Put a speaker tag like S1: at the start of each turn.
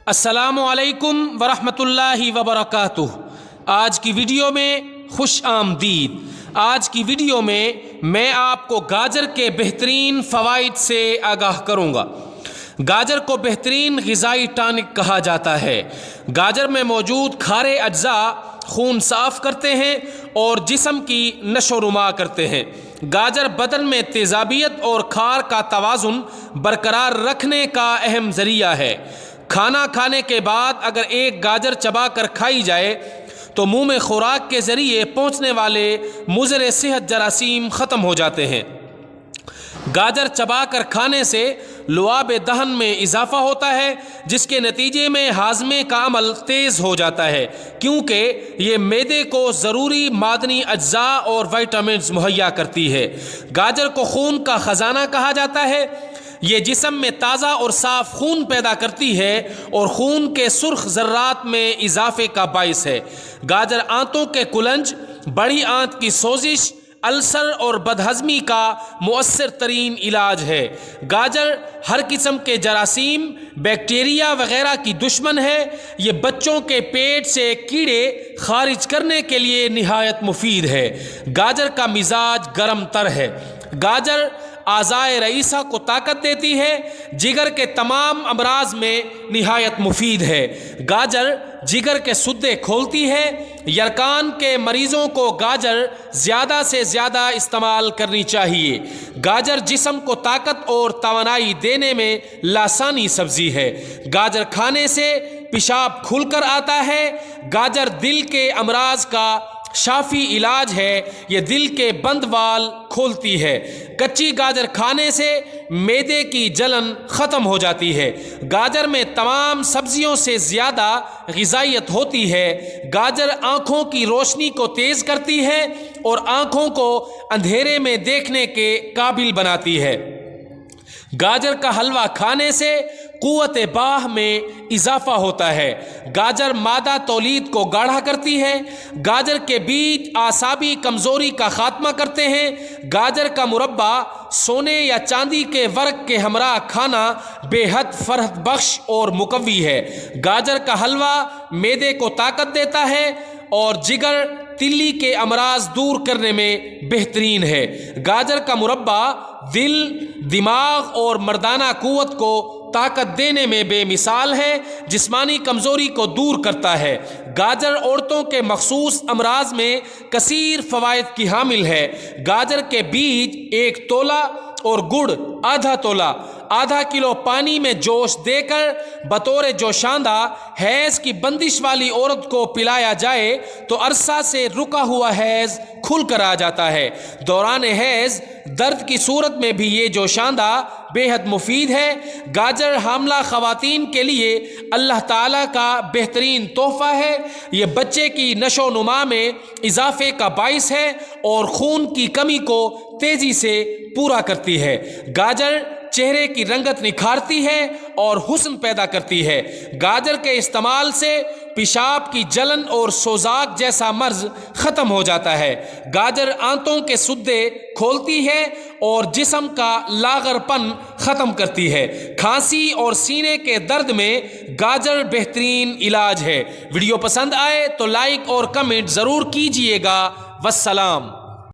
S1: السلام علیکم ورحمۃ اللہ وبرکاتہ۔ آج کی ویڈیو میں خوش آمدید۔ آج کی ویڈیو میں آپ کو گاجر کے بہترین فوائد سے آگاہ کروں گا۔ گاجر کو بہترین غذائی ٹانک کہا جاتا ہے۔ گاجر میں موجود کھارے اجزاء خون صاف کرتے ہیں اور جسم کی نشو و نما کرتے ہیں۔ گاجر بدن میں تیزابیت اور کھار کا توازن برقرار رکھنے کا اہم ذریعہ ہے۔ کھانا کھانے کے بعد اگر ایک گاجر چبا کر کھائی جائے تو منہ میں خوراک کے ذریعے پہنچنے والے مضر صحت جراثیم ختم ہو جاتے ہیں۔ گاجر چبا کر کھانے سے لعاب دہن میں اضافہ ہوتا ہے، جس کے نتیجے میں ہاضمے کا عمل تیز ہو جاتا ہے، کیونکہ یہ معدے کو ضروری معدنی اجزاء اور وٹامنز مہیا کرتی ہے۔ گاجر کو خون کا خزانہ کہا جاتا ہے۔ یہ جسم میں تازہ اور صاف خون پیدا کرتی ہے اور خون کے سرخ ذرات میں اضافے کا باعث ہے۔ گاجر آنتوں کے کلنج، بڑی آنت کی سوزش، السر اور بدہضمی کا مؤثر ترین علاج ہے۔ گاجر ہر قسم کے جراثیم، بیکٹیریا وغیرہ کی دشمن ہے۔ یہ بچوں کے پیٹ سے کیڑے خارج کرنے کے لیے نہایت مفید ہے۔ گاجر کا مزاج گرم تر ہے۔ گاجر اعضائے رئیسہ کو طاقت دیتی ہے۔ جگر کے تمام امراض میں نہایت مفید ہے۔ گاجر جگر کے سدے کھولتی ہے۔ یرقان کے مریضوں کو گاجر زیادہ سے زیادہ استعمال کرنی چاہیے۔ گاجر جسم کو طاقت اور توانائی دینے میں لاسانی سبزی ہے۔ گاجر کھانے سے پیشاب کھل کر آتا ہے۔ گاجر دل کے امراض کا شافی علاج ہے۔ یہ دل کے بند وال کھولتی ہے۔ کچی گاجر کھانے سے معدے کی جلن ختم ہو جاتی ہے۔ گاجر میں تمام سبزیوں سے زیادہ غذائیت ہوتی ہے۔ گاجر آنکھوں کی روشنی کو تیز کرتی ہے اور آنکھوں کو اندھیرے میں دیکھنے کے قابل بناتی ہے۔ گاجر کا حلوہ کھانے سے قوت باہ میں اضافہ ہوتا ہے۔ گاجر مادہ تولید کو گاڑھا کرتی ہے۔ گاجر کے بیج اعصابی کمزوری کا خاتمہ کرتے ہیں۔ گاجر کا مربع سونے یا چاندی کے ورق کے ہمراہ کھانا بے حد فرحت بخش اور مقوی ہے۔ گاجر کا حلوہ معدے کو طاقت دیتا ہے اور جگر تلی کے امراض دور کرنے میں بہترین ہے۔ گاجر کا مربع دل، دماغ اور مردانہ قوت کو طاقت دینے میں بے مثال ہے۔ جسمانی کمزوری کو دور کرتا ہے۔ گاجر عورتوں کے مخصوص امراض میں کثیر فوائد کی حامل ہے۔ گاجر کے بیج 1 تولہ اور گڑ آدھا تولہ آدھا کلو پانی میں جوش دے کر بطور جوشاندہ حیض کی بندش والی عورت کو پلایا جائے تو عرصہ سے رکا ہوا حیض کھل کر آ جاتا ہے۔ دوران حیض درد کی صورت میں بھی یہ جوشاندہ بے حد مفید ہے۔ گاجر حاملہ خواتین کے لیے اللہ تعالیٰ کا بہترین تحفہ ہے۔ یہ بچے کی نشو و نما میں اضافے کا باعث ہے اور خون کی کمی کو تیزی سے پورا کرتی ہے۔ گاجر چہرے کی رنگت نکھارتی ہے اور حسن پیدا کرتی ہے۔ گاجر کے استعمال سے پیشاب کی جلن اور سوزاک جیسا مرض ختم ہو جاتا ہے۔ گاجر آنتوں کے سدے کھولتی ہے اور جسم کا لاغر پن ختم کرتی ہے۔ کھانسی اور سینے کے درد میں گاجر بہترین علاج ہے۔ ویڈیو پسند آئے تو لائک اور کمنٹ ضرور کیجیے گا۔ والسلام۔